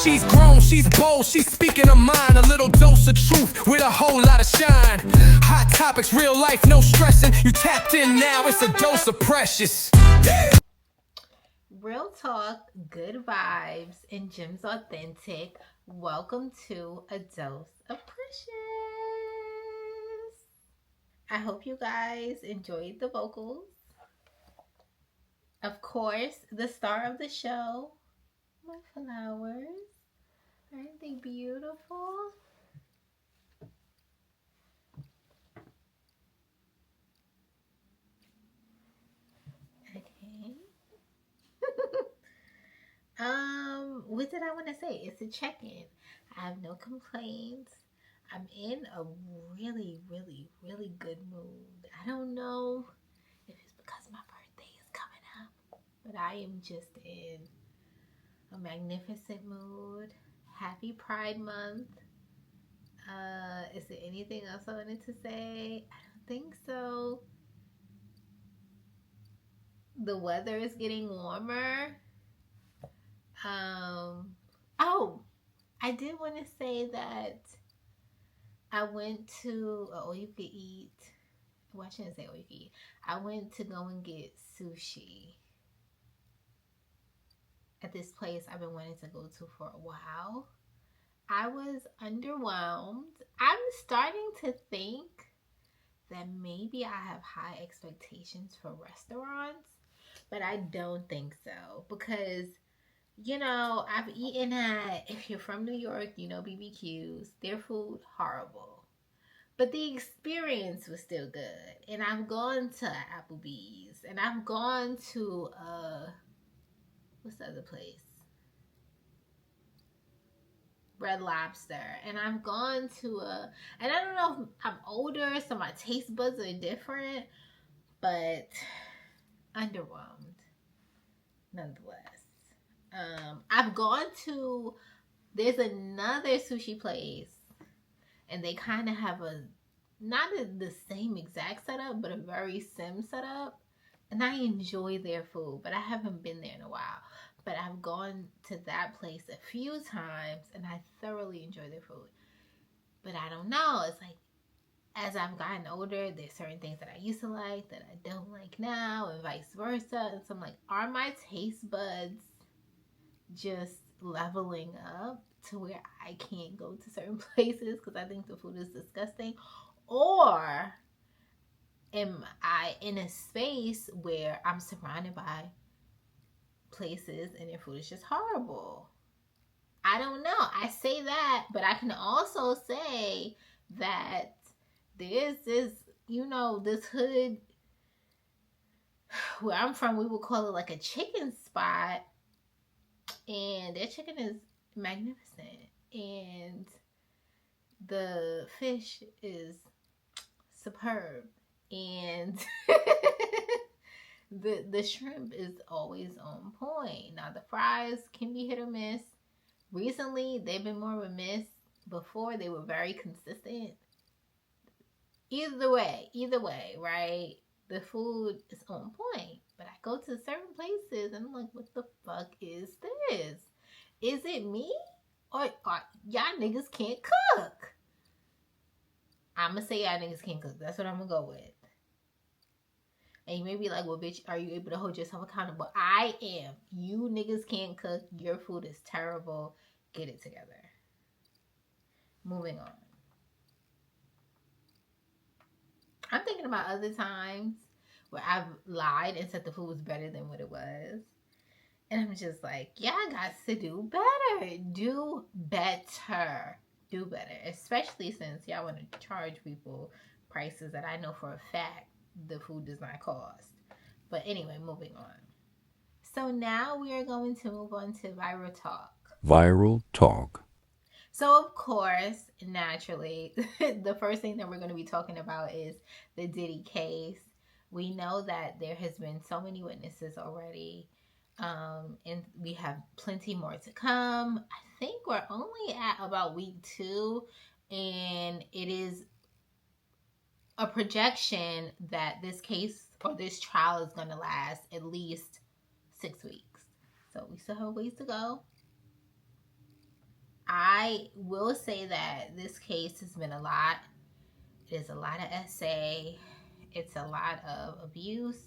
She's grown, she's bold, she's speaking her mind. A little dose of truth with a whole lot of shine. Hot topics, real life, no stressing. You tapped in now, it's a dose of precious. Real talk, good vibes, and Jim's authentic. Welcome to A Dose of Precious. I hope you guys enjoyed the vocals. Of course, the star of the show, my flowers. Aren't they beautiful? Okay. What did I want to say? It's a check-in. I have no complaints. I'm in a really, really, really good mood. I don't know if it's because my birthday is coming up, but I am just in a magnificent mood. Happy Pride Month. Is there anything else I wanted to say? I don't think so. The weather is getting warmer. Oh, I did want to say that I went to all you could eat. Well, I shouldn't say all you could eat. I went to go and get sushi at this place I've been wanting to go to for a while. I was underwhelmed. I'm starting to think that maybe I have high expectations for restaurants, but I don't think so because, you know, I've eaten at, if you're from New York, you know BBQs. Their food, horrible. But the experience was still good. And I've gone to Applebee's. And I've gone to, what's the other place? Red Lobster. And I've gone to and I don't know if I'm older, so my taste buds are different. But underwhelmed, nonetheless. I've gone to, there's another sushi place, and they kind of have not the same exact setup, but a very sim setup, and I enjoy their food, but I haven't been there in a while. But I've gone to that place a few times, and I thoroughly enjoy their food. But I don't know, it's like, as I've gotten older, there's certain things that I used to like that I don't like now, and vice versa. And so I'm like, are my taste buds just leveling up to where I can't go to certain places because I think the food is disgusting? Or am I in a space where I'm surrounded by places and their food is just horrible? I don't know. I say that, but I can also say that there's this, you know, this hood where I'm from, we would call it like a chicken spot, and their chicken is magnificent, and the fish is superb, and the shrimp is always on point. Now the fries can be hit or miss. Recently they've been more of a miss. Before they were very consistent. Either way, right? The food is on point. But I go to certain places and I'm like, what the fuck is this? Is it me? Or y'all niggas can't cook? I'm gonna say y'all niggas can't cook. That's what I'm gonna go with. And you may be like, well, bitch, are you able to hold yourself accountable? I am. You niggas can't cook. Your food is terrible. Get it together. Moving on. I'm thinking about other times where I've lied and said the food was better than what it was. And I'm just like, y'all got to do better. Do better. Do better. Especially since y'all want to charge people prices that I know for a fact the food does not cost. But anyway, moving on. So now we are going to move on to viral talk. Viral talk. So of course, naturally, the first thing that we're going to be talking about is the Diddy case. We know that there has been so many witnesses already, and we have plenty more to come. I think we're only at about week 2, and it is a projection that this case or this trial is going to last at least 6 weeks. So we still have a ways to go. I will say that this case has been a lot. There's a lot of essay. It's a lot of abuse.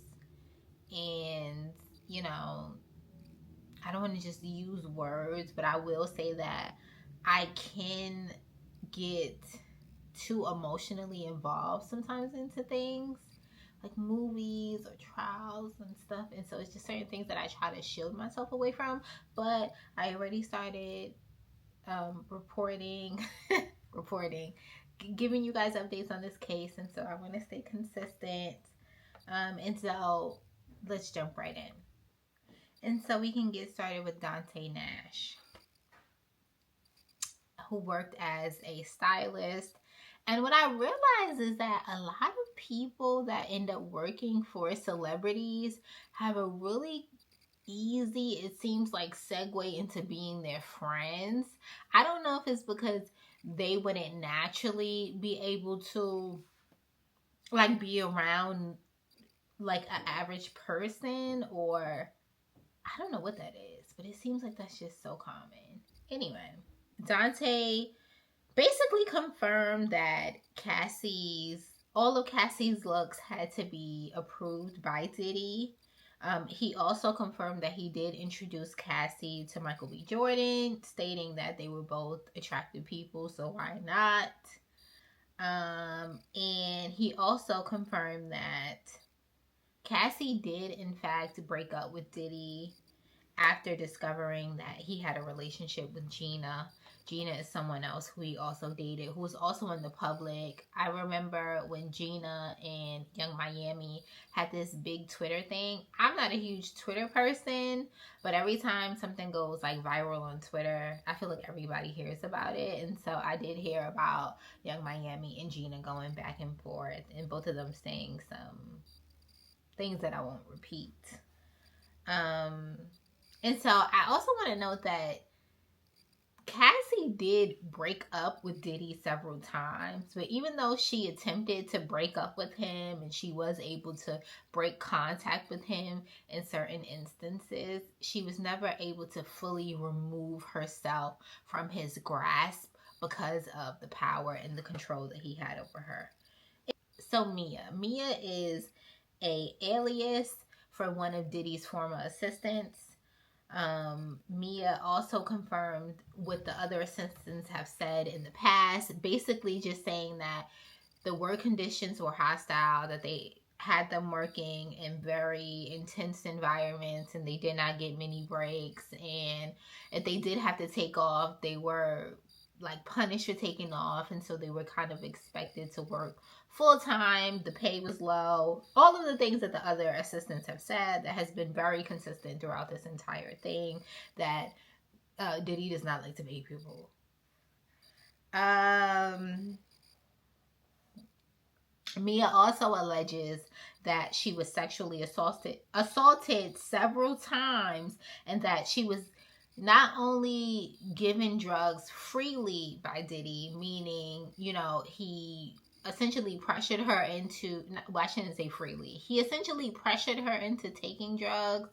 And, you know, I don't want to just use words, but I will say that I can get too emotionally involved sometimes into things like movies or trials and stuff. And so it's just certain things that I try to shield myself away from. But I already started reporting, giving you guys updates on this case. And so I want to stay consistent. And so let's jump right in. And so we can get started with Dante Nash, who worked as a stylist. And what I realized is that a lot of people that end up working for celebrities have a really easy, it seems like, segue into being their friends. I don't know if it's because they wouldn't naturally be able to like be around like an average person, or I don't know what that is, but it seems like that's just so common. Anyway, Dante basically confirmed that all of Cassie's looks had to be approved by Diddy. He also confirmed that he did introduce Cassie to Michael B. Jordan, stating that they were both attractive people, so why not? And he also confirmed that Cassie did, in fact, break up with Diddy after discovering that he had a relationship with Gina. Gina is someone else who he also dated, who was also in the public. I remember when Gina and Young Miami had this big Twitter thing. I'm not a huge Twitter person, but every time something goes like viral on Twitter, I feel like everybody hears about it. And so I did hear about Young Miami and Gina going back and forth, and both of them saying some things that I won't repeat. And so I also want to note that Cassie did break up with Diddy several times, but even though she attempted to break up with him and she was able to break contact with him in certain instances, she was never able to fully remove herself from his grasp because of the power and the control that he had over her. So Mia is a alias for one of Diddy's former assistants. Mia also confirmed what the other assistants have said in the past, basically just saying that the work conditions were hostile, that they had them working in very intense environments and they did not get many breaks, and if they did have to take off, they were like punished for taking off, and so they were kind of expected to work full time. The pay was low. All of the things that the other assistants have said that has been very consistent throughout this entire thing, that Diddy does not like to pay people. Mia also alleges that she was sexually assaulted several times, and that she was not only given drugs freely by Diddy, meaning, you know, he essentially pressured her into, well, I shouldn't say freely. He essentially pressured her into taking drugs.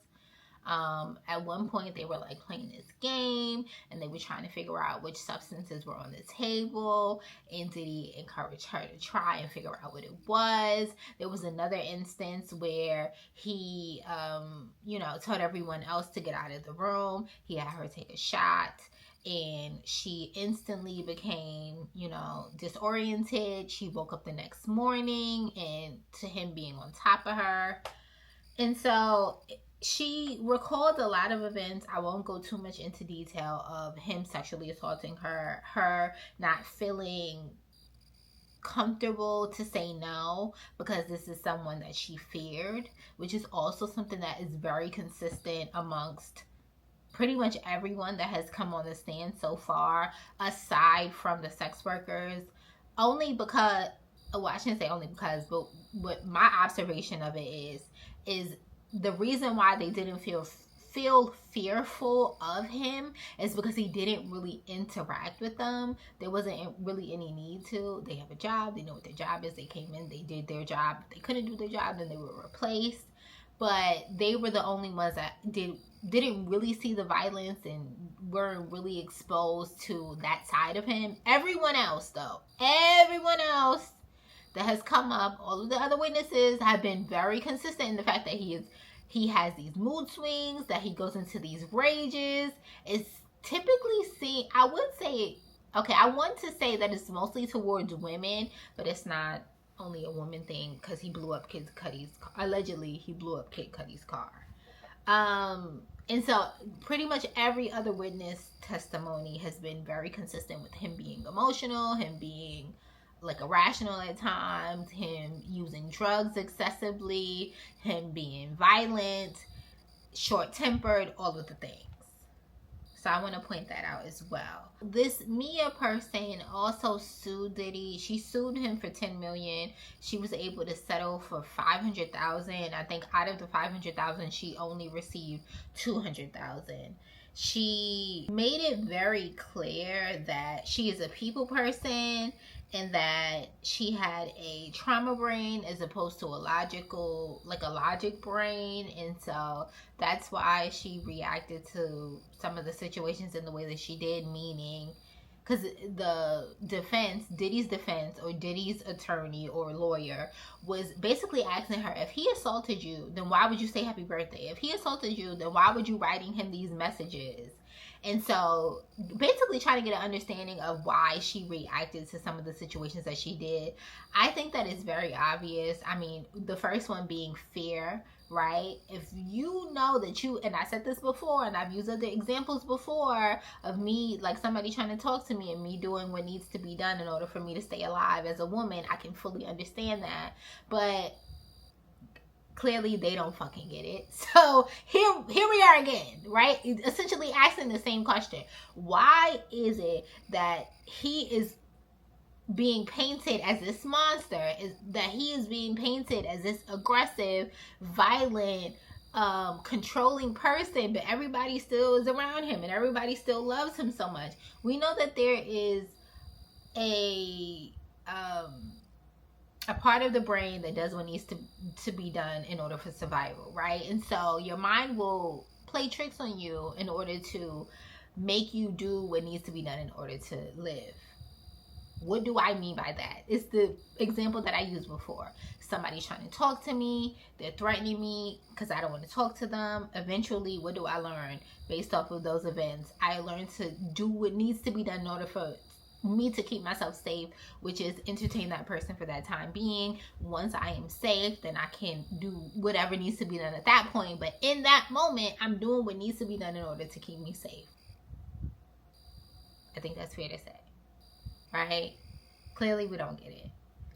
At one point, they were like playing this game and they were trying to figure out which substances were on the table, and Diddy encouraged her to try and figure out what it was. There was another instance where he, told everyone else to get out of the room. He had her take a shot, and she instantly became, disoriented. She woke up the next morning and to him being on top of her. And so she recalled a lot of events. I won't go too much into detail of him sexually assaulting her not feeling comfortable to say no because this is someone that she feared, which is also something that is very consistent amongst pretty much everyone that has come on the stand so far, aside from the sex workers. Only because, well, I shouldn't say only because, but what my observation of it is the reason why they didn't feel fearful of him is because he didn't really interact with them. There wasn't really any need to. They have a job. They know what their job is. They came in. They did their job. If they couldn't do their job, then they were replaced. But they were the only ones that did didn't really see the violence and weren't really exposed to that side of him. Everyone else, though, everyone else that has come up, all of the other witnesses have been very consistent in the fact that he has these mood swings, that he goes into these rages. It's typically seen, I would say, okay, I want to say that it's mostly towards women, but it's not only a woman thing, because he blew up Kid Cudi's, allegedly he blew up Kid Cudi's car. And so pretty much every other witness testimony has been very consistent with him being emotional, him being like irrational at times, him using drugs excessively, him being violent, short-tempered, all of the things. So I want to point that out as well. This Mia person also sued Diddy. She sued him for $10 million. She was able to settle for $500,000. I think out of the $500,000, she only received $200,000. She made it very clear that she is a people person and that she had a trauma brain as opposed to a logic brain. And so that's why she reacted to some of the situations in the way that she did, meaning because the defense, Diddy's defense, or Diddy's attorney or lawyer was basically asking her, if he assaulted you, then why would you say happy birthday? If he assaulted you, then why would you writing him these messages? And so basically trying to get an understanding of why she reacted to some of the situations that she did. I think that is very obvious. I mean, the first one being fear, right? If you know that you, and I said this before, and I've used other examples before of me, like somebody trying to talk to me and me doing what needs to be done in order for me to stay alive as a woman, I can fully understand that. But clearly they don't fucking get it. So here we are again, right? Essentially asking the same question. Why is it that he is being painted as this monster, is that he is being painted as this aggressive, violent, controlling person, but everybody still is around him and everybody still loves him so much? We know that there is a part of the brain that does what needs to be done in order for survival, right? And so your mind will play tricks on you in order to make you do what needs to be done in order to live. What do I mean by that? It's the example that I used before. Somebody's trying to talk to me, they're threatening me because I don't want to talk to them. Eventually, what do I learn based off of those events? I learn to do what needs to be done in order for me to keep myself safe, which is entertain that person for that time being. Once I am safe, then I can do whatever needs to be done at that point. But in that moment, I'm doing what needs to be done in order to keep me safe. I think that's fair to say, right? Clearly we don't get it.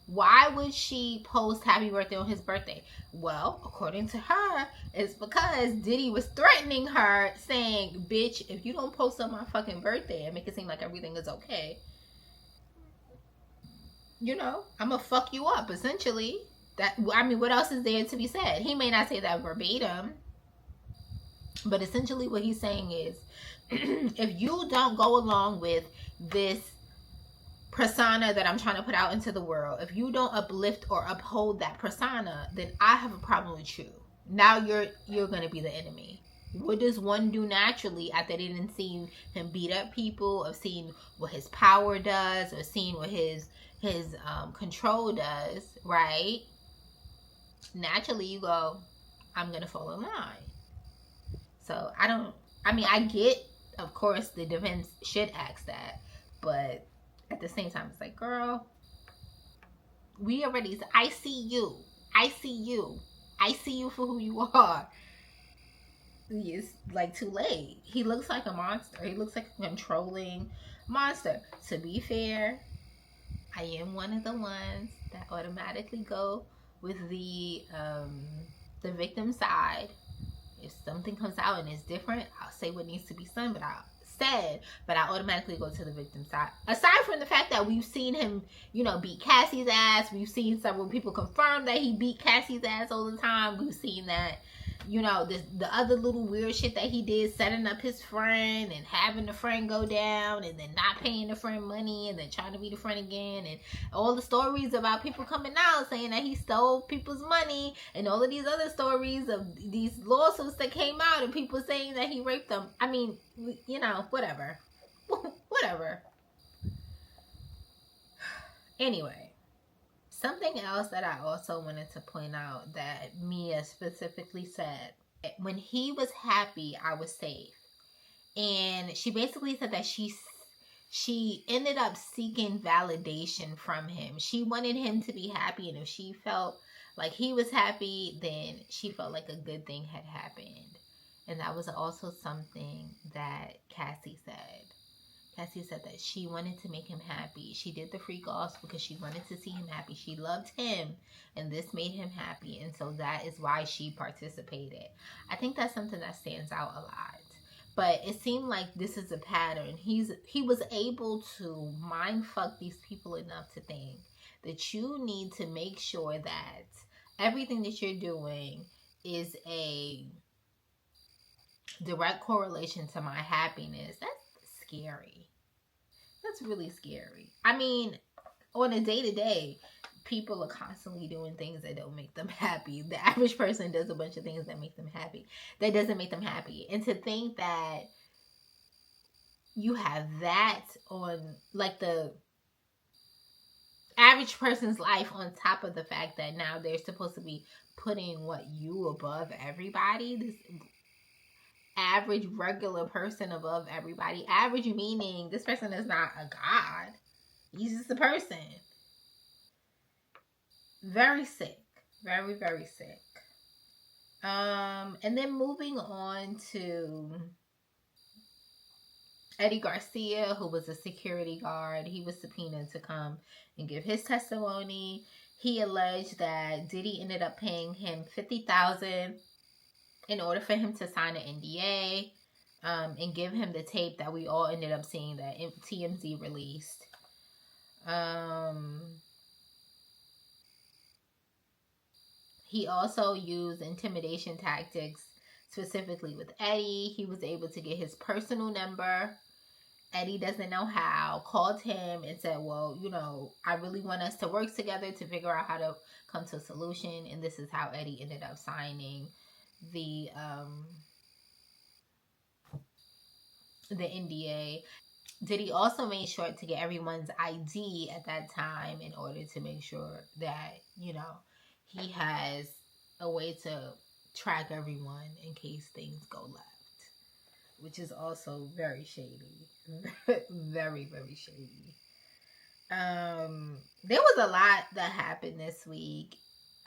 Why would she post happy birthday on his birthday? Well, according to her, it's because Diddy was threatening her, saying, bitch, if you don't post on my fucking birthday and make it seem like everything is okay, you know, I'm gonna fuck you up, essentially. That, I mean, what else is there to be said? He may not say that verbatim, but essentially what he's saying is, if you don't go along with this persona that I'm trying to put out into the world, if you don't uplift or uphold that persona, then I have a problem with you. Now you're gonna be the enemy. What does one do naturally after they didn't see him beat up people, or seeing what his power does, or seeing what his control does, right? Naturally you go, I'm gonna fall in line. So I get, of course, the defense should ask that, but at the same time, it's like, girl, I see you for who you are. It's like too late. He looks like a monster. He looks like a controlling monster. To be fair, I am one of the ones that automatically go with the victim side. If something comes out and it's different, I'll say what needs to be said, but I automatically go to the victim side. Aside from the fact that we've seen him, beat Cassie's ass. We've seen several people confirm that he beat Cassie's ass all the time. We've seen that you know, the other little weird shit that he did, setting up his friend and having the friend go down and then not paying the friend money and then trying to be the friend again, and all the stories about people coming out saying that he stole people's money, and all of these other stories of these lawsuits that came out and people saying that he raped them. I mean, you know, whatever. Whatever. Anyway, something else that I also wanted to point out that Mia specifically said, when he was happy, I was safe. And she basically said that she ended up seeking validation from him. She wanted him to be happy, and if she felt like he was happy, then she felt like a good thing had happened. And that was also something that Cassie said. Cassie said that she wanted to make him happy. She did the freak offs because she wanted to see him happy. She loved him, and this made him happy, and so that is why she participated. I think that's something that stands out a lot. But it seemed like this is a pattern. He was able to mind fuck these people enough to think that you need to make sure that everything that you're doing is a direct correlation to my happiness. That's scary. That's really scary. I mean, on a day-to-day, people are constantly doing things that don't make them happy. The average person does a bunch of things that make them happy. That doesn't make them happy. And to think that you have that on, like, the average person's life on top of the fact that now they're supposed to be putting you above everybody. This average regular person above everybody. Average meaning this person is not a god. He's just a person. Very sick. Very, very sick. And then moving on to Eddie Garcia, who was a security guard. He was subpoenaed to come and give his testimony. He alleged that Diddy ended up paying him $50,000 in order for him to sign an NDA and give him the tape that we all ended up seeing that TMZ released. He also used intimidation tactics, specifically with Eddie. He was able to get his personal number. Eddie doesn't know how. Called him and said, well, you know, I really want us to work together to figure out how to come to a solution. And this is how Eddie ended up signing the NDA. Diddy also made sure to get everyone's ID at that time in order to make sure that, you know, he has a way to track everyone in case things go left, which is also very shady. Very, very shady. There was a lot that happened this week.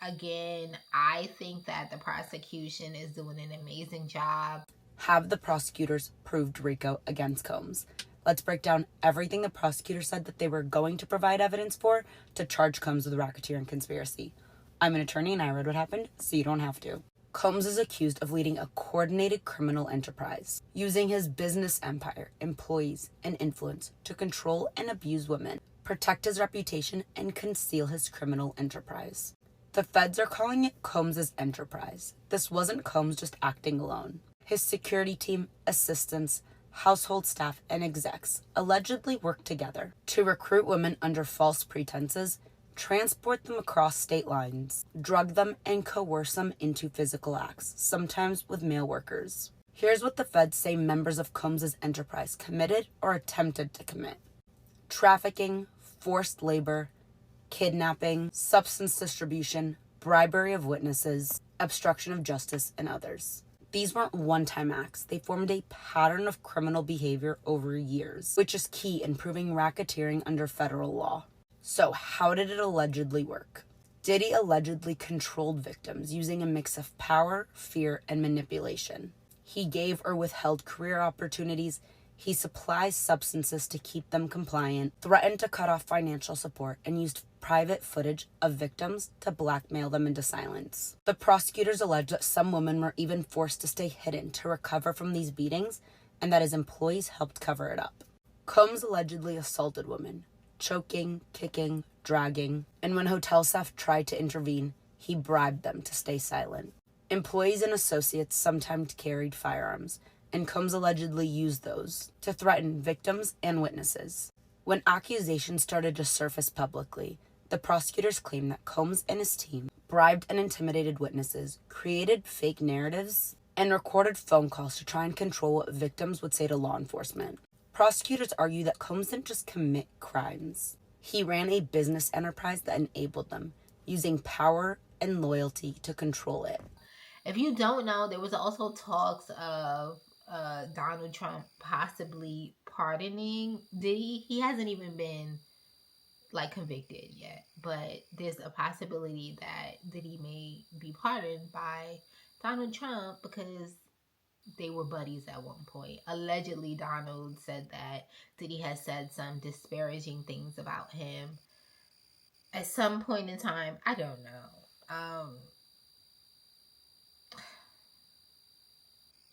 Again, I think that the prosecution is doing an amazing job. Have the prosecutors proved RICO against Combs? Let's break down everything the prosecutor said that they were going to provide evidence for to charge Combs with racketeering conspiracy. I'm an attorney and I read what happened, so you don't have to. Combs is accused of leading a coordinated criminal enterprise, using his business empire, employees, and influence to control and abuse women, protect his reputation, and conceal his criminal enterprise. The feds are calling it Combs' enterprise. This wasn't Combs just acting alone. His security team, assistants, household staff, and execs allegedly worked together to recruit women under false pretenses, transport them across state lines, drug them, and coerce them into physical acts, sometimes with male workers. Here's what the feds say members of Combs' enterprise committed or attempted to commit: trafficking, forced labor, kidnapping, substance distribution, bribery of witnesses, obstruction of justice, and others. These weren't one-time acts. They formed a pattern of criminal behavior over years, which is key in proving racketeering under federal law. So how did it allegedly work? Diddy allegedly controlled victims using a mix of power, fear, and manipulation. He gave or withheld career opportunities. He supplies substances to keep them compliant, threatened to cut off financial support, and used private footage of victims to blackmail them into silence. The prosecutors allege that some women were even forced to stay hidden to recover from these beatings, and that his employees helped cover it up. Combs allegedly assaulted women, choking, kicking, dragging, and when hotel staff tried to intervene, he bribed them to stay silent. Employees and associates sometimes carried firearms, and Combs allegedly used those to threaten victims and witnesses. When accusations started to surface publicly, the prosecutors claimed that Combs and his team bribed and intimidated witnesses, created fake narratives, and recorded phone calls to try and control what victims would say to law enforcement. Prosecutors argue that Combs didn't just commit crimes. He ran a business enterprise that enabled them, using power and loyalty to control it. If you don't know, there was also talks of Donald Trump possibly pardoning Diddy. He hasn't even been convicted yet, but there's a possibility that Diddy may be pardoned by Donald Trump because they were buddies at one point. Allegedly, Donald said that Diddy has said some disparaging things about him at some point in time. I don't know.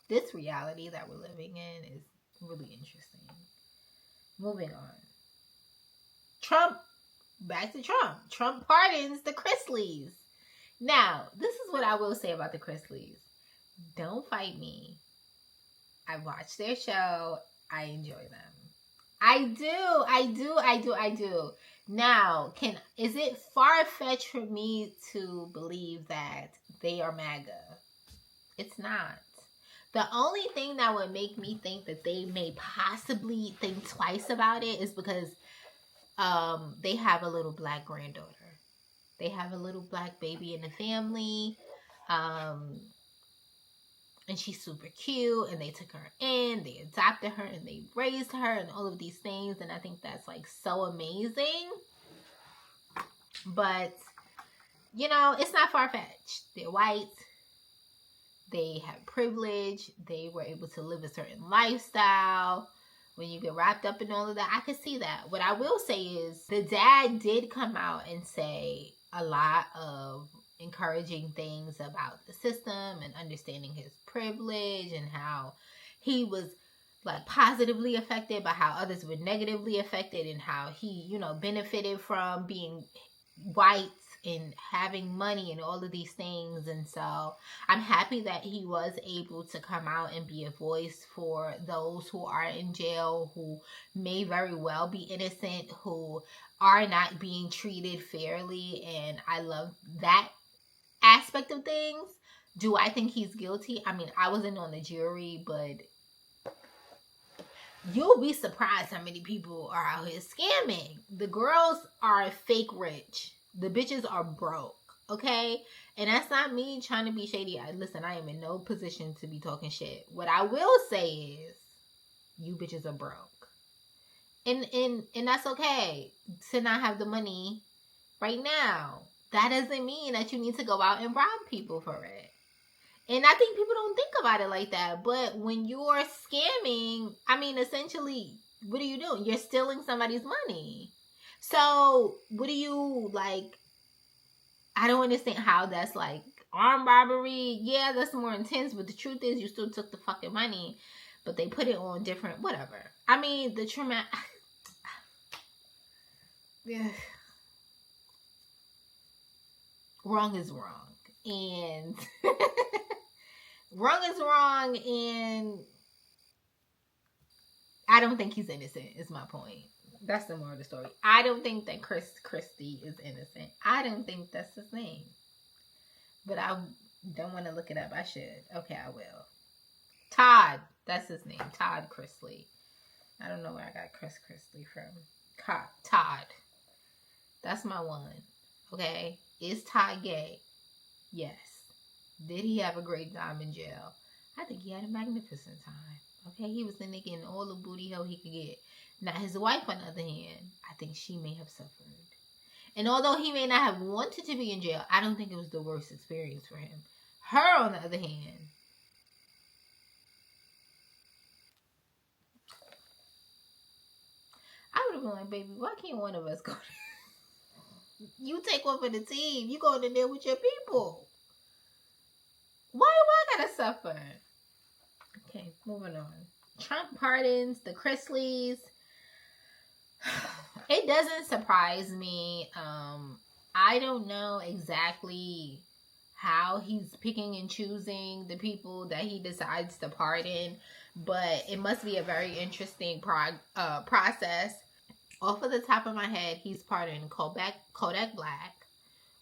This reality that we're living in is really interesting. Moving on. Back to Trump. Trump pardons the Chrisleys. Now, this is what I will say about the Chrisleys. Don't fight me. I watch their show. I enjoy them. I do. Now, is it far-fetched for me to believe that they are MAGA? It's not. The only thing that would make me think that they may possibly think twice about it is because they have a little black granddaughter. They have a little black baby in the family. And she's super cute. And they took her in. They adopted her. And they raised her. And all of these things. And I think that's so amazing. But, it's not far-fetched. They're white. They have privilege. They were able to live a certain lifestyle. When you get wrapped up in all of that, I can see that. What I will say is the dad did come out and say a lot of encouraging things about the system and understanding his privilege and how he was positively affected by how others were negatively affected and how he, benefited from being white and having money and all of these things. And so I'm happy that he was able to come out and be a voice for those who are in jail, who may very well be innocent, who are not being treated fairly. And I love that aspect of things. Do I think he's guilty? I mean, I wasn't on the jury, but you'll be surprised how many people are out here scamming. The girls are fake rich. The bitches are broke, okay? And that's not me trying to be shady. Listen, I am in no position to be talking shit. What I will say is, you bitches are broke. And that's okay to not have the money right now. That doesn't mean that you need to go out and rob people for it. And I think people don't think about it like that. But when you're scamming, essentially, what are you doing? You're stealing somebody's money. So, what do you, I don't understand how that's, armed robbery. Yeah, that's more intense, but the truth is you still took the fucking money, but they put it on different, whatever. The trauma, yeah. Wrong is wrong. And, wrong is wrong, and I don't think he's innocent, is my point. That's the moral of the story. I don't think that Christie is innocent. I don't think that's his name. But I don't want to look it up. I should. Okay, I will. Todd. That's his name. Todd Chrisley. I don't know where I got Chris Chrisley from. Todd. That's my one. Okay? Is Todd gay? Yes. Did he have a great time in jail? I think he had a magnificent time. Okay? He was the nigga in all the booty hole he could get. Now, his wife, on the other hand, I think she may have suffered. And although he may not have wanted to be in jail, I don't think it was the worst experience for him. Her, on the other hand, I would have been like, baby, why can't one of us go there? You take one for the team. You going in there with your people. Why do I gotta suffer? Okay, moving on. Trump pardons the Chrisleys. It doesn't surprise me. I don't know exactly how he's picking and choosing the people that he decides to pardon, but it must be a very interesting process. Off of the top of my head, he's pardoned Kodak Black,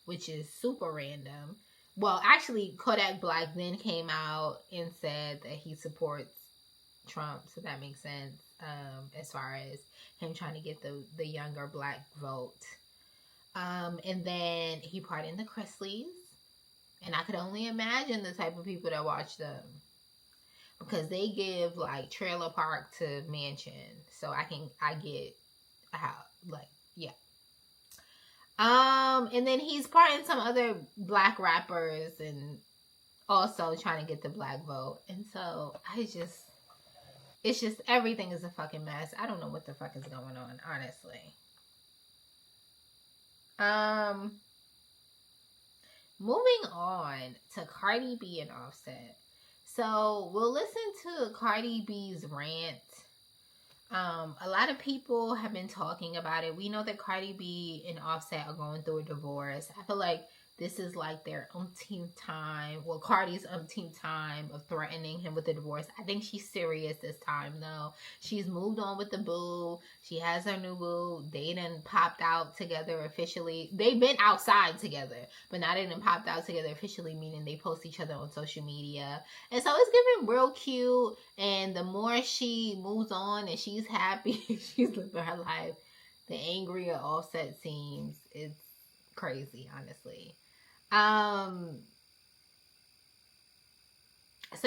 which is super random. Well, actually, Kodak Black then came out and said that he supports Trump, so that makes sense as far as him trying to get the younger black vote. And then he pardoned the Chrisleys, and I could only imagine the type of people that watch them, because they give like trailer park to mansion, so I get how, like, yeah. And then he's pardoned some other black rappers and also trying to get the black vote. And so it's just everything is a fucking mess. I don't know what the fuck is going on, honestly. Moving on to Cardi B and Offset. So we'll listen to Cardi B's rant. A lot of people have been talking about it. We know that Cardi B and Offset are going through a divorce. I feel like this is like their umpteenth time. Well, Cardi's umpteenth time of threatening him with a divorce. I think she's serious this time, though. She's moved on with the boo. She has her new boo. They done popped out together officially. They've been outside together, but now they done popped out together officially, meaning they post each other on social media. And so it's giving real cute. And the more she moves on and she's happy, she's living her life, the angrier Offset seems. It's crazy, honestly. So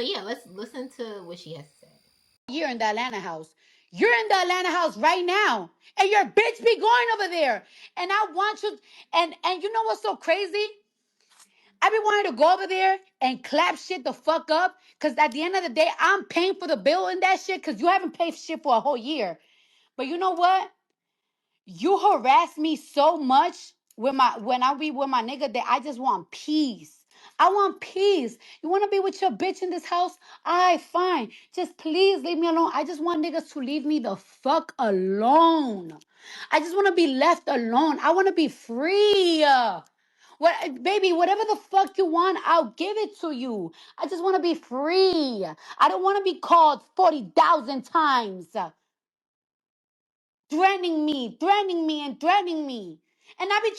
yeah, let's listen to what she has to say. You're in the Atlanta house. You're in the Atlanta house right now. And your bitch be going over there. And I want you, and you know what's so crazy? I be wanting to go over there and clap shit the fuck up. Cause at the end of the day, I'm paying for the bill and that shit. Cause you haven't paid shit for a whole year. But you know what? You harass me so much when I be with my nigga that I just want peace. I want peace. You want to be with your bitch in this house? Alright, fine. Just please leave me alone. I just want niggas to leave me the fuck alone. I just want to be left alone. I want to be free. What, baby, whatever the fuck you want, I'll give it to you. I just want to be free. I don't want to be called 40,000 times. Threatening me, and threatening me. And I've been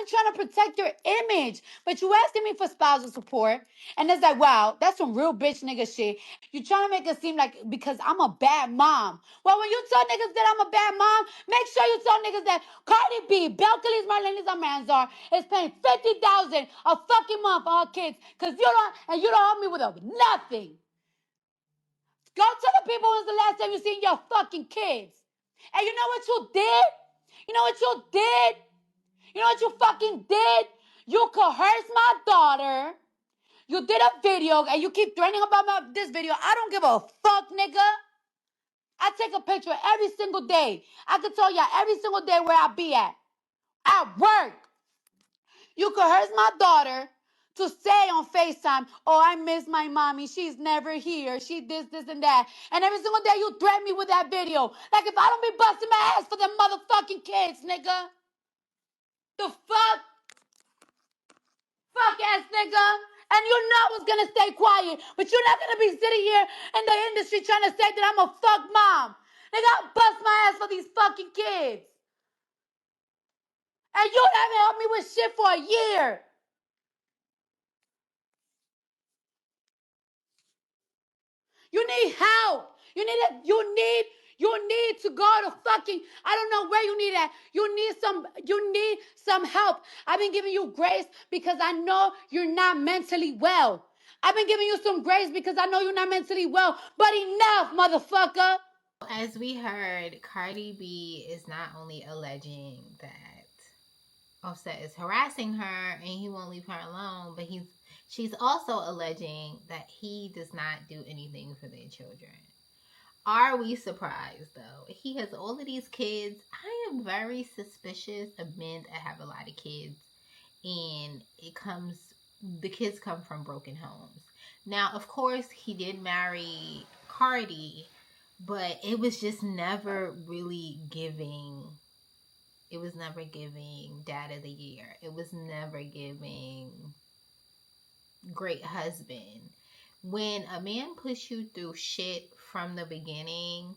trying to protect your image. But you asking me for spousal support. And it's like, wow, that's some real bitch nigga shit. You trying to make it seem like because I'm a bad mom. Well, when you tell niggas that I'm a bad mom, make sure you tell niggas that Cardi B, Belcalis, Marlenis, Amanzar is paying $50,000 a fucking month for her kids. Cause you don't help me with nothing. Go tell the people when's the last time you seen your fucking kids. And you know what you did? You know what you did? You know what you fucking did? You coerced my daughter. You did a video and you keep threatening about this video. I don't give a fuck, nigga. I take a picture every single day. I can tell y'all every single day where I be at. At work. You coerced my daughter to say on FaceTime, oh, I miss my mommy. She's never here. She this, and that. And every single day you threaten me with that video. Like if I don't be busting my ass for them motherfucking kids, nigga. The fuck? Fuck ass nigga. And you know I was gonna stay quiet. But you're not gonna be sitting here in the industry trying to say that I'm a fuck mom. Nigga, I'll bust my ass for these fucking kids. And you haven't helped me with shit for a year. You need help. You need to go to fucking, I don't know where you need that. You need some help. I've been giving you grace because I know you're not mentally well. I've been giving you some grace because I know you're not mentally well. But enough, motherfucker. As we heard, Cardi B is not only alleging that Offset is harassing her and he won't leave her alone, but she's also alleging that he does not do anything for their children. Are we surprised though? He has all of these kids. I am very suspicious of men that have a lot of kids, and the kids come from broken homes. Now, of course, he did marry Cardi, but it was just never really giving. It was never giving Dad of the Year. It was never giving great husband. When a man puts you through shit from the beginning,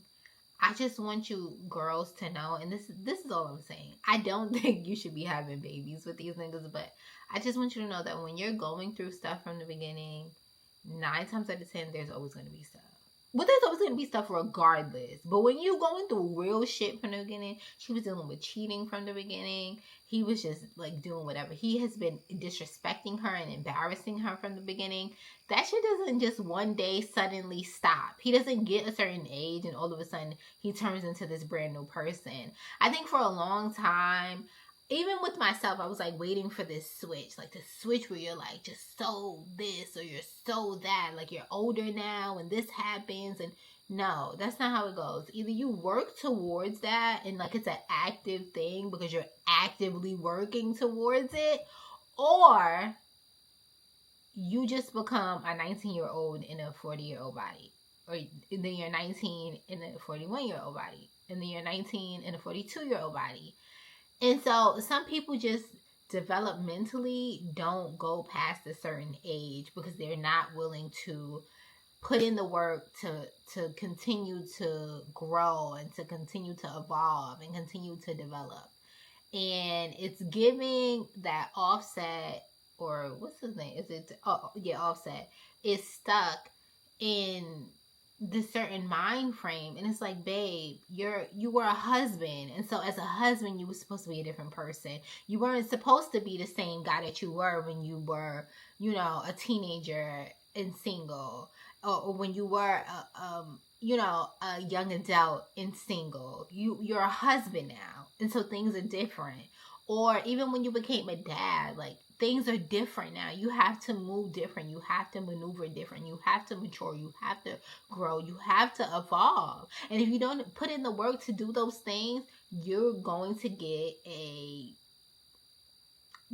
I just want you girls to know, and this is all I'm saying. I don't think you should be having babies with these niggas, but I just want you to know that when you're going through stuff from the beginning, 9 times out of 10, there's always going to be stuff. Well, there's always going to be stuff regardless. But when you going through real shit from the beginning, she was dealing with cheating from the beginning. He was just like doing whatever. He has been disrespecting her and embarrassing her from the beginning. That shit doesn't just one day suddenly stop. He doesn't get a certain age and all of a sudden he turns into this brand new person. I think for a long time, even with myself, I was like waiting for this switch, like the switch where you're like just so this or you're so that, like you're older now and this happens. And no, that's not how it goes. Either you work towards that and like it's an active thing because you're actively working towards it, or you just become a 19-year-old in a 40-year-old body, or then you're 19 in a 41-year-old body, and then you're 19 in a 42-year-old body. And so some people just developmentally don't go past a certain age because they're not willing to put in the work to continue to grow and to continue to evolve and continue to develop. And it's giving that Offset, or what's his name? Is it? Oh, yeah, Offset is stuck in this certain mind frame, and it's like, babe, you were a husband, and so as a husband you were supposed to be a different person. You weren't supposed to be the same guy that you were when you were, you know, a teenager and single, or when you were a young adult and single. You're a husband now, and so things are different. Or even when you became a dad, like things are different now. You have to move different. You have to maneuver different. You have to mature. You have to grow. You have to evolve. And if you don't put in the work to do those things, you're going to get a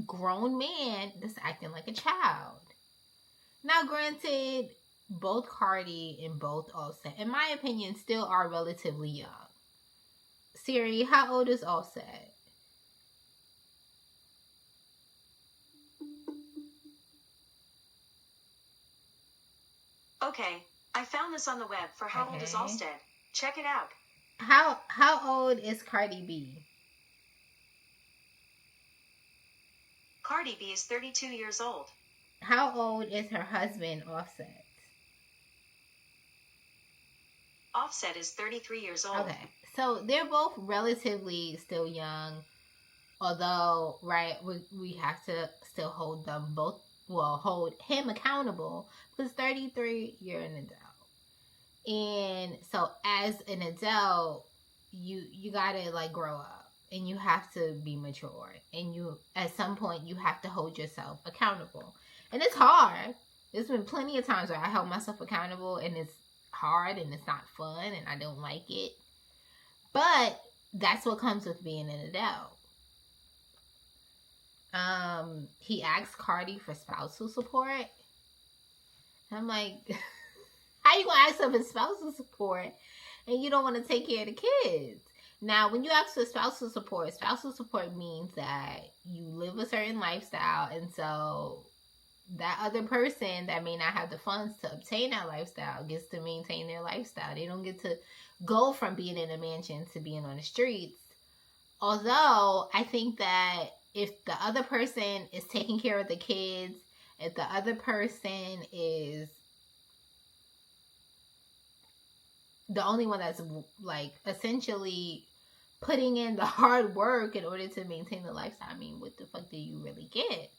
grown man that's acting like a child. Now, granted, both Cardi and both Offset, in my opinion, still are relatively young. Siri, how old is Offset? Okay, I found this on the web for how old is Offset. Check it out. How old is Cardi B? Cardi B is 32 years old. How old is her husband, Offset? Offset is 33 years old. Okay, so they're both relatively still young, although, right, we have to still hold them both, well, hold him accountable, because 33, you're an adult. And so as an adult, you gotta like grow up, and you have to be mature, and you, at some point, you have to hold yourself accountable. And it's hard. There's been plenty of times where I held myself accountable and it's hard and it's not fun and I don't like it. But that's what comes with being an adult. He asked Cardi for spousal support. I'm like, how you gonna ask her for spousal support and you don't want to take care of the kids? Now, when you ask for spousal support means that you live a certain lifestyle, and so that other person that may not have the funds to obtain that lifestyle gets to maintain their lifestyle. They don't get to go from being in a mansion to being on the streets. Although, I think that if the other person is taking care of the kids, if the other person is the only one that's like essentially putting in the hard work in order to maintain the lifestyle, I mean, what the fuck do you really get?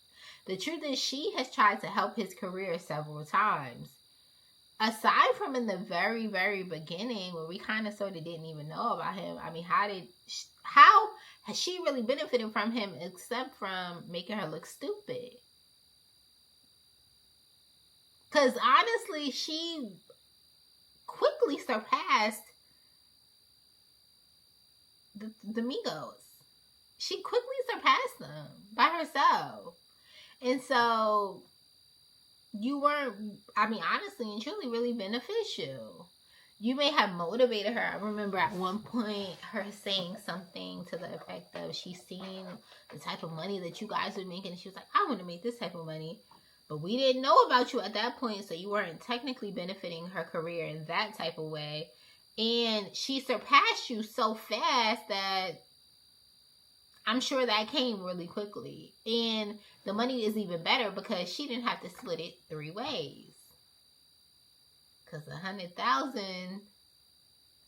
The truth is, she has tried to help his career several times. Aside from in the very, very beginning, where we kind of sort of didn't even know about him. I mean, how has she really benefited from him except from making her look stupid? Because honestly, she quickly surpassed the Migos. She quickly surpassed them by herself. And so you weren't, I mean, honestly and truly really beneficial. You may have motivated her. I remember at one point her saying something to the effect of she's seen the type of money that you guys were making, and she was like, I want to make this type of money. But we didn't know about you at that point, so you weren't technically benefiting her career in that type of way. And she surpassed you so fast that I'm sure that came really quickly. And the money is even better because she didn't have to split it 3 ways. Because 100,000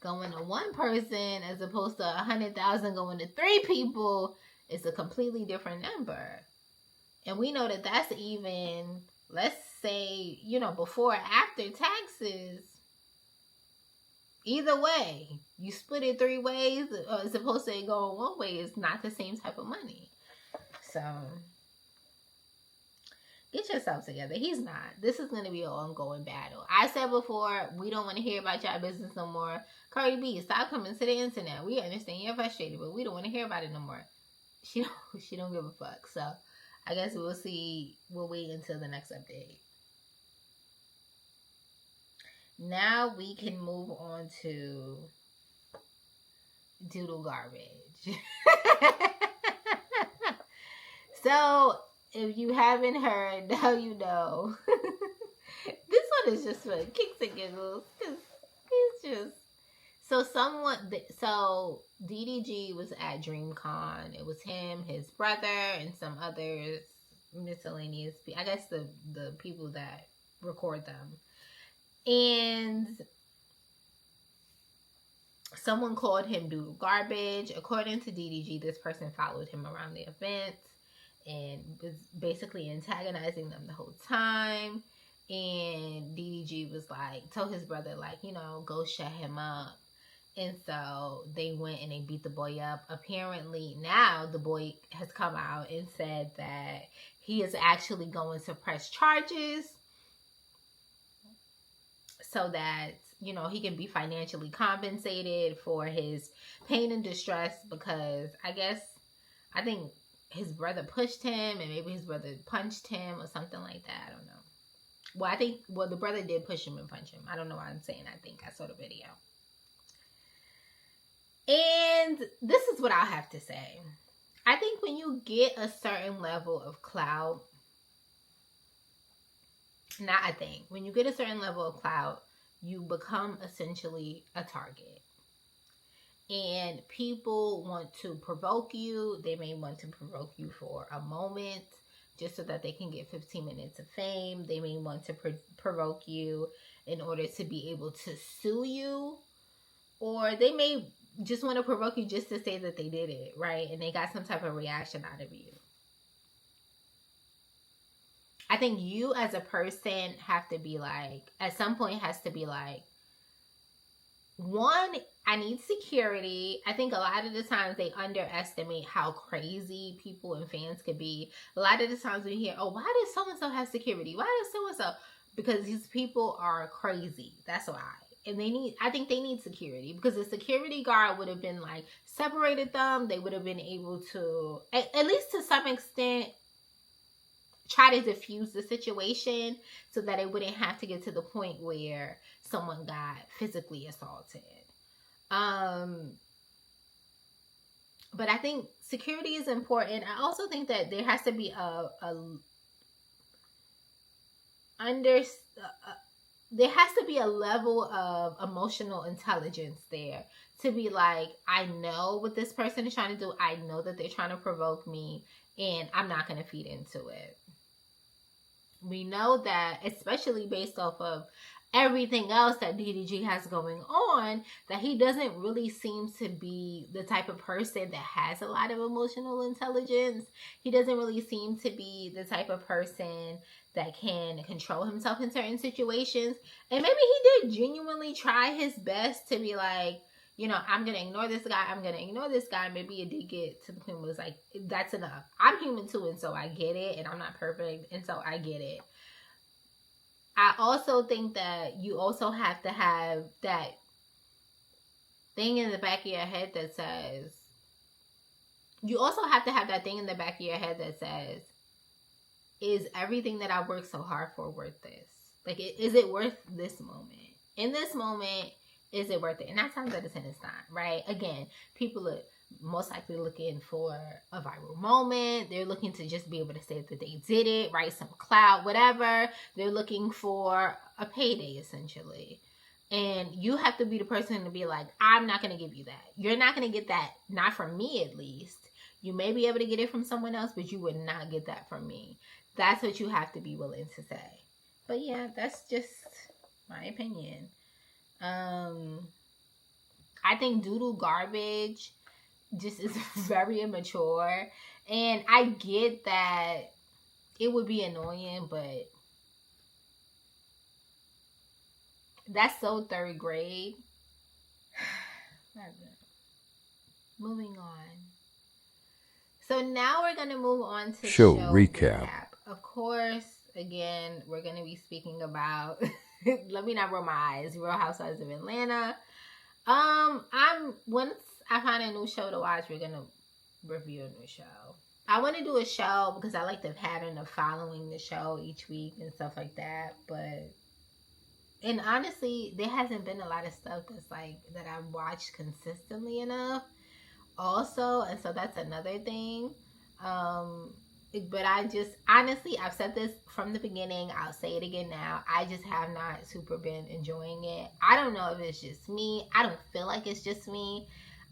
going to one person as opposed to 100,000 going to 3 people is a completely different number. And we know that that's even, let's say, before or after taxes. Either way, you split it 3 ways as opposed to it going one way. It's not the same type of money. So, get yourself together. He's not. This is going to be an ongoing battle. I said before, we don't want to hear about y'all business no more. Cardi B, stop coming to the internet. We understand you're frustrated, but we don't want to hear about it no more. She don't give a fuck. So, I guess we'll see. We'll wait until the next update. Now we can move on to doodle garbage. So, if you haven't heard, now you know. This one is just for kicks and giggles. Because he's just... So DDG was at DreamCon. It was him, his brother, and some others, miscellaneous, I guess the people that record them. And someone called him doodle garbage. According to DDG, this person followed him around the event and was basically antagonizing them the whole time. And DDG was like, told his brother, go shut him up. And so they went and they beat the boy up. Apparently now the boy has come out and said that he is actually going to press charges so that, he can be financially compensated for his pain and distress, because I think his brother pushed him and maybe his brother punched him or something like that. I don't know. Well, the brother did push him and punch him. I don't know why I'm saying I think. I saw the video. And this is what I have to say. I think when you get a certain level of clout, when you get a certain level of clout, you become essentially a target. And people want to provoke you. They may want to provoke you for a moment just so that they can get 15 minutes of fame. They may want to provoke you in order to be able to sue you. Or they may just want to provoke you just to say that they did it, right? And they got some type of reaction out of you. I think you as a person have to be at some point has to be one, I need security. I think a lot of the times they underestimate how crazy people and fans could be. A lot of the times we hear, oh, why does so-and-so have security? Why does so-and-so? Because these people are crazy. That's why. And I think they need security, because the security guard would have been separated them. They would have been able to, at least to some extent, try to diffuse the situation so that it wouldn't have to get to the point where someone got physically assaulted. But I think security is important. I also think that there has to be there has to be a level of emotional intelligence there to be I know what this person is trying to do. I know that they're trying to provoke me, and I'm not going to feed into it. We know that, especially based off of everything else that DDG has going on, that he doesn't really seem to be the type of person that has a lot of emotional intelligence. He doesn't really seem to be the type of person that can control himself in certain situations. And maybe he did genuinely try his best to be I'm going to ignore this guy. I'm going to ignore this guy. Maybe it did get to the point where it's that's enough. I'm human too, and so I get it. And I'm not perfect, and so I get it. I also think that you also have to have that thing in the back of your head that says, is everything that I worked so hard for worth this? Is it worth this moment? In this moment, is it worth it? And 9 times out of 10, it's not, right? Again, people are most likely looking for a viral moment. They're looking to just be able to say that they did it, right? Some clout, whatever. They're looking for a payday, essentially. And you have to be the person to be like, I'm not going to give you that. You're not going to get that, not from me at least. You may be able to get it from someone else, but you would not get that from me. That's what you have to be willing to say. But yeah, that's just my opinion. I think doodle garbage just is very immature. And I get that it would be annoying, but that's so third grade. Moving on. So now we're going to move on to Show show recap. Of course, again, we're going to be speaking about, let me not roll my eyes, Real Housewives of Atlanta. Once I find a new show to watch, we're going to review a new show. I want to do a show because I like the pattern of following the show each week and stuff like that. And honestly, there hasn't been a lot of stuff that's like, that I've watched consistently enough also. And so that's another thing. But I just, honestly, I've said this from the beginning. I'll say it again now. I just have not super been enjoying it. I don't know if it's just me. I don't feel like it's just me.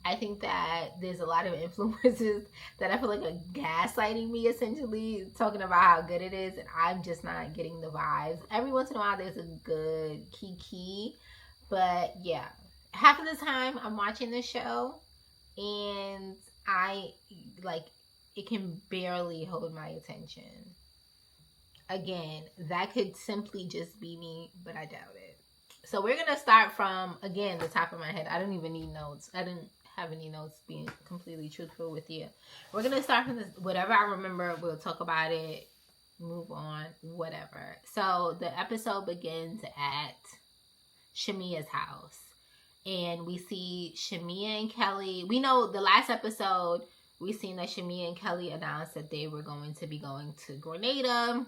I think that there's a lot of influences that I feel like are gaslighting me, essentially, talking about how good it is, and I'm just not getting the vibes. Every once in a while, there's a good kiki, but yeah. Half of the time, I'm watching the show, and it can barely hold my attention. Again, that could simply just be me, but I doubt it. So we're going to start from, again, the top of my head. I don't even need notes. I didn't have any notes, being completely truthful with you. We're going to start from this. Whatever I remember, we'll talk about it, move on, whatever. So the episode begins at Shamia's house. And we see Shamia and Kelly. We know the last episode, we seen that Shamia and Kelly announced that they were going to be going to Grenada.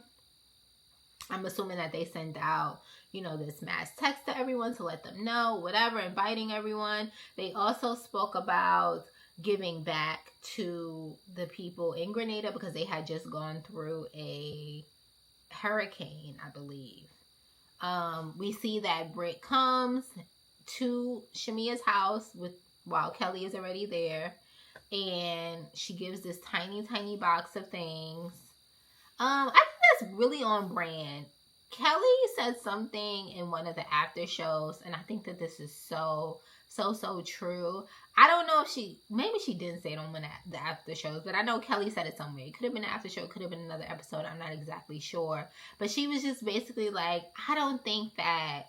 I'm assuming that they sent out, this mass text to everyone to let them know, whatever, inviting everyone. They also spoke about giving back to the people in Grenada because they had just gone through a hurricane, I believe. We see that Britt comes to Shamia's house while Kelly is already there. And she gives this tiny, tiny box of things. I think that's really on brand. Kelly said something in one of the after shows, and I think that this is so true. I don't know if maybe she didn't say it on one of the after shows, but I know Kelly said it somewhere. It could have been an after show, it could have been another episode. I'm not exactly sure. But she was just basically like, I don't think that,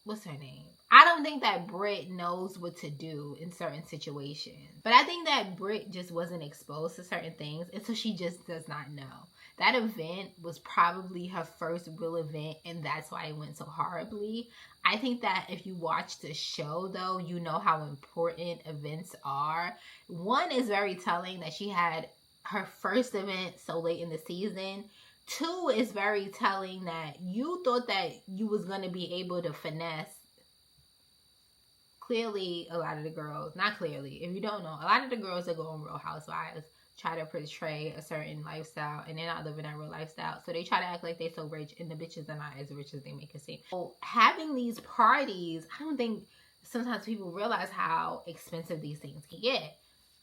what's her name? I don't think that Britt knows what to do in certain situations. But I think that Britt just wasn't exposed to certain things, and so she just does not know. That event was probably her first real event, and that's why it went so horribly. I think that if you watch the show, though, you know how important events are. One is very telling that she had her first event so late in the season. Two is very telling that you thought that you was going to be able to finesse. Clearly, a lot of the girls, not clearly, if you don't know, a lot of the girls that go on Real Housewives try to portray a certain lifestyle, and they're not living that real lifestyle. So they try to act like they're so rich, and the bitches are not as rich as they make it seem. So having these parties, I don't think sometimes people realize how expensive these things can get.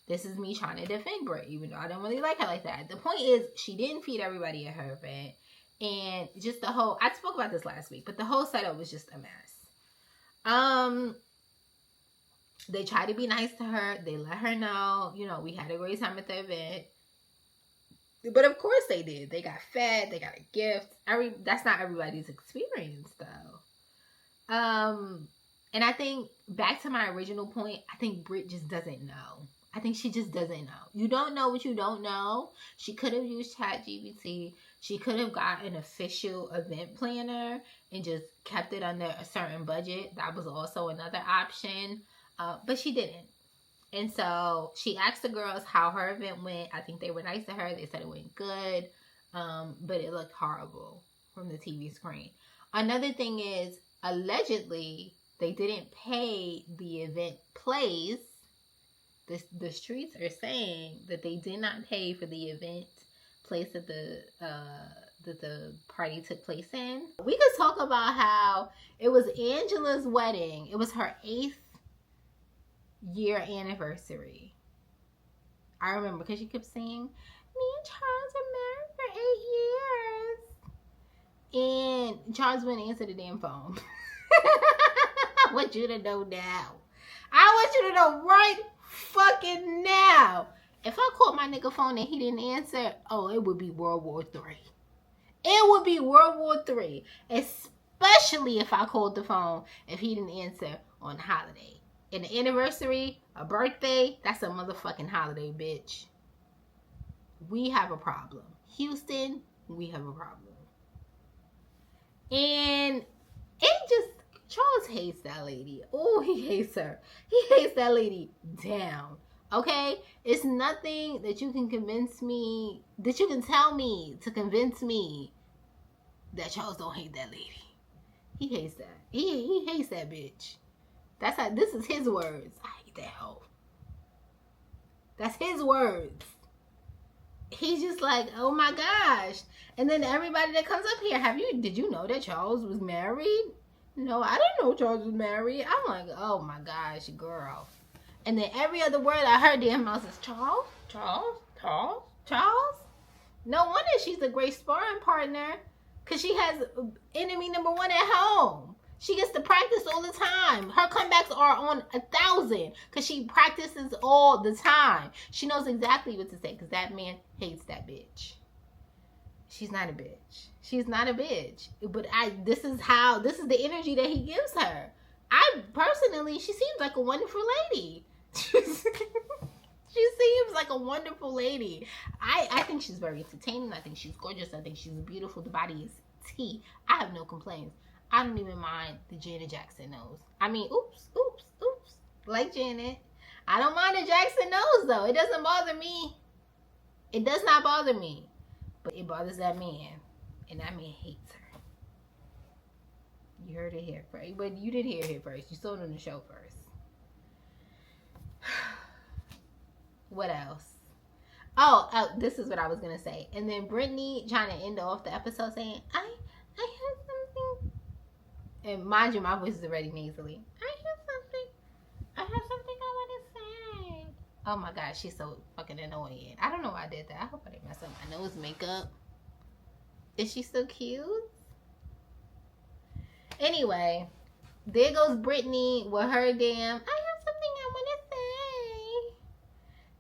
This is me trying to defend Britt, even though I don't really like her like that. The point is, she didn't feed everybody at her event, and just the whole, I spoke about this last week, but the whole setup was just a mess. They tried to be nice to her. They let her know, we had a great time at the event. But of course they did. They got fed. They got a gift. That's not everybody's experience, though. And I think, back to my original point, I think Britt just doesn't know. I think she just doesn't know. You don't know what you don't know. She could have used ChatGPT. She could have got an official event planner and just kept it under a certain budget. That was also another option. But she didn't. And so she asked the girls how her event went. I think they were nice to her. They said it went good. But it looked horrible from the TV screen. Another thing is, allegedly, they didn't pay the event place. The streets are saying that they did not pay for the event place that the party took place in. We could talk about how it was Angela's wedding. It was her 8th year anniversary. I remember because she kept saying, me and Charles were married for 8 years. And Charles wouldn't answer the damn phone. I want you to know now. I want you to know right fucking now. If I called my nigga phone and he didn't answer, oh, it would be World War III. It would be World War III. Especially if I called the phone if he didn't answer on holiday. An anniversary, a birthday, that's a motherfucking holiday, bitch. We have a problem. Houston, we have a problem. And it just, Charles hates that lady. Oh, he hates her. He hates that lady down. Okay? It's nothing that you can convince me, that you can tell me to convince me that Charles don't hate that lady. He hates that. He hates that bitch. That's how, this is his words. I hate that hoe. That's his words. He's just like, oh my gosh. And then everybody that comes up here, did you know that Charles was married? No, I didn't know Charles was married. I'm like, oh my gosh, girl. And then every other word I heard in her mouth is Charles, Charles, Charles, Charles. No wonder she's a great sparring partner, because she has enemy number 1 at home. She gets to practice all the time. Her comebacks are on 1,000 because she practices all the time. She knows exactly what to say because that man hates that bitch. She's not a bitch. She's not a bitch. But this is the energy that he gives her. I personally, she seems like a wonderful lady. She seems like a wonderful lady. I think she's very entertaining. I think she's gorgeous. I think she's beautiful. The body is tea. I have no complaints. I don't even mind the Janet Jackson nose. I mean, oops. Like Janet. I don't mind the Jackson nose, though. It doesn't bother me. It does not bother me. But it bothers that man. And that man hates her. You heard it here first. But you didn't hear it here first. You saw it on the show first. What else? Oh, this is what I was going to say. And then Brittany trying to end off the episode saying, I heard something. And mind you, my voice is already nasally. I have something I want to say. Oh my gosh, she's so fucking annoying. I don't know why I did that. I hope I didn't mess up my nose makeup. Is she so cute? Anyway, there goes Brittany with her damn, I have something I want to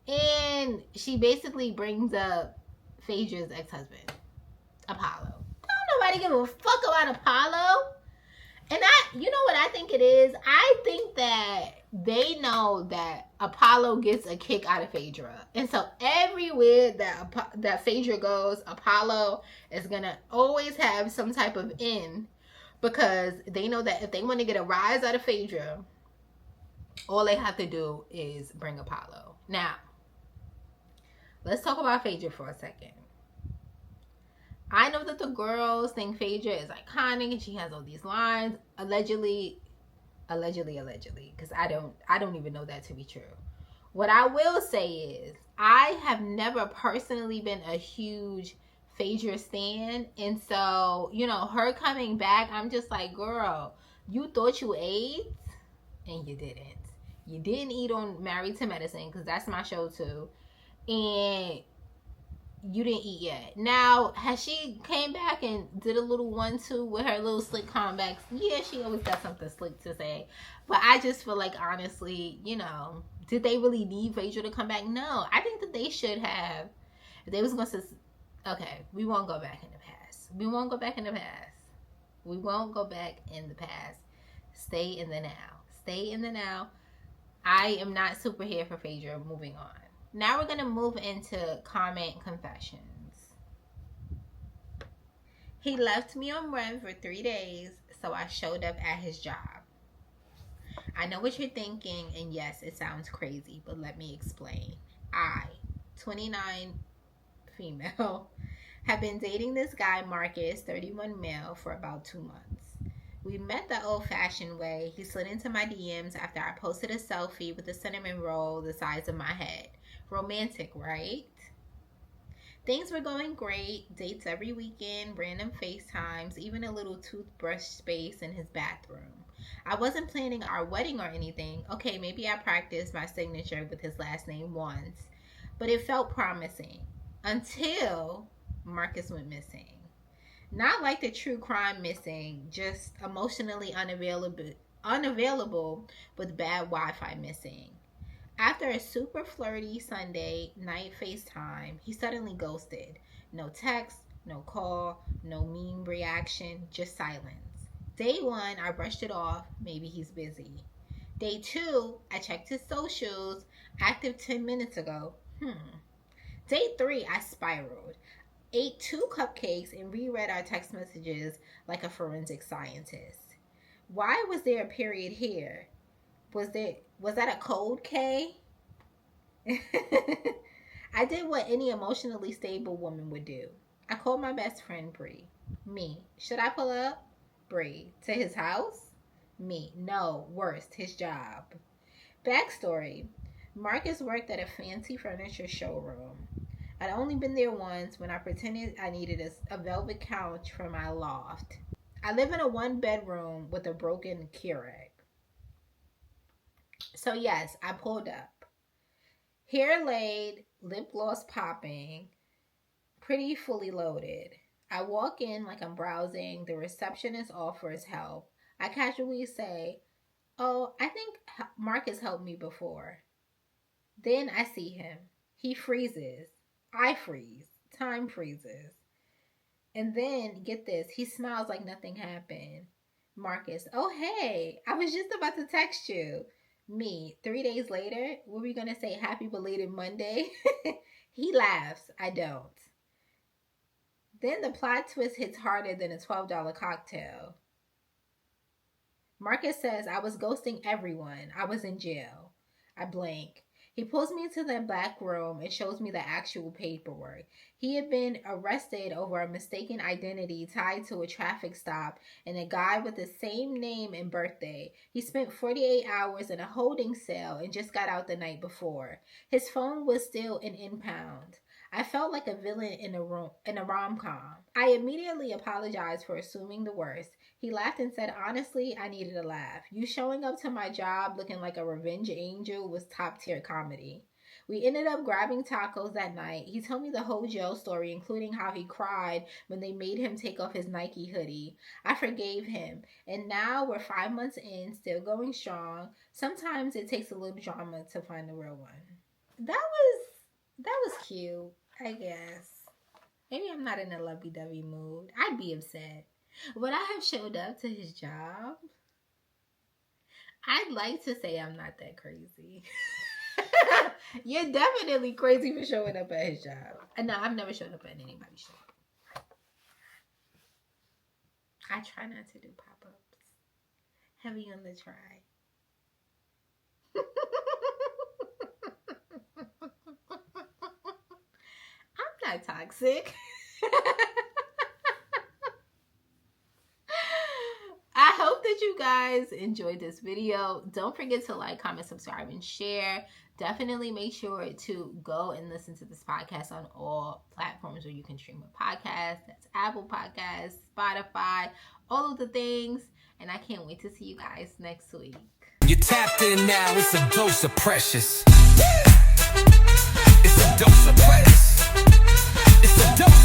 say. And she basically brings up Phaedra's ex-husband, Apollo. Don't nobody give a fuck about Apollo. And you know what I think it is? I think that they know that Apollo gets a kick out of Phaedra. And so everywhere that Phaedra goes, Apollo is going to always have some type of in, because they know that if they want to get a rise out of Phaedra, all they have to do is bring Apollo. Now, let's talk about Phaedra for a second. I know that the girls think Phaedra is iconic and she has all these lines. Allegedly, because I don't even know that to be true. What I will say is, I have never personally been a huge Phaedra stan, and so, you know, her coming back, I'm just like, girl, you thought you ate and you didn't. You didn't eat on Married to Medicine, because that's my show too, and you didn't eat yet. Now, has she came back and did a little 1-2 with her little slick comebacks? Yeah, she always got something slick to say. But I just feel like, honestly, you know, did they really need Phaedra to come back? No. I think that they should have. If they was going to... Okay, we won't go back in the past. We won't go back in the past. We won't go back in the past. Stay in the now. Stay in the now. I am not super here for Phaedra. Moving on. Now we're going to move into comment confessions. He left me on rent for 3 days, so I showed up at his job. I know what you're thinking, and yes, it sounds crazy, but let me explain. I, 29 female, have been dating this guy, Marcus, 31 male, for about 2 months. We met the old-fashioned way. He slid into my DMs after I posted a selfie with a cinnamon roll the size of my head. Romantic, right? Things were going great. Dates every weekend, random FaceTimes, even a little toothbrush space in his bathroom. I wasn't planning our wedding or anything. Okay, maybe I practiced my signature with his last name once, but it felt promising until Marcus went missing. Not like the true crime missing, just emotionally unavailable with bad Wi-Fi missing. After a super flirty Sunday night FaceTime, he suddenly ghosted. No text, no call, no meme reaction, just silence. Day 1, I brushed it off. Maybe he's busy. Day 2, I checked his socials. Active 10 minutes ago. Day 3, I spiraled. Ate 2 cupcakes and reread our text messages like a forensic scientist. Why was there a period here? Was that a cold K? I did what any emotionally stable woman would do. I called my best friend Bree. Me. Should I pull up? Bree. To his house? Me. No. Worst. His job. Backstory. Marcus worked at a fancy furniture showroom. I'd only been there once when I pretended I needed a velvet couch for my loft. I live in a 1-bedroom with a broken Keurig. So yes, I pulled up. Hair laid, lip gloss popping, pretty fully loaded. I walk in like I'm browsing. The receptionist offers help. I casually say, "Oh, I think Marcus helped me before." Then I see him. He freezes. I freeze. Time freezes. And then, get this, he smiles like nothing happened. Marcus, "Oh, hey, I was just about to text you." Me, 3 days later, were we going to say happy belated Monday? He laughs. I don't. Then the plot twist hits harder than a $12 cocktail. Marcus says I was ghosting everyone. I was in jail. I blank. He pulls me into the back room and shows me the actual paperwork. He had been arrested over a mistaken identity tied to a traffic stop and a guy with the same name and birthday. He spent 48 hours in a holding cell and just got out the night before. His phone was still an impound. I felt like a villain in a rom-com. I immediately apologized for assuming the worst. He laughed and said, "Honestly, I needed a laugh. You showing up to my job looking like a revenge angel was top-tier comedy." We ended up grabbing tacos that night. He told me the whole jail story, including how he cried when they made him take off his Nike hoodie. I forgave him, and now we're 5 months in, still going strong. Sometimes it takes a little drama to find the real one. That was cute, I guess. Maybe I'm not in a lovey-dovey mood. I'd be upset. Would I have showed up to his job? I'd like to say I'm not that crazy. You're definitely crazy for showing up at his job. No, I've never showed up at anybody's job. I try not to do pop-ups. Heavy on the try. I'm not toxic. I hope that you guys enjoyed this video. Don't forget to like, comment, subscribe, and share. Definitely make sure to go and listen to this podcast on all platforms where you can stream a podcast. That's Apple Podcasts, Spotify, all of the things. And I can't wait to see you guys next week. You tapped in now, it's a dose of precious. It's a dose of precious. It's a dose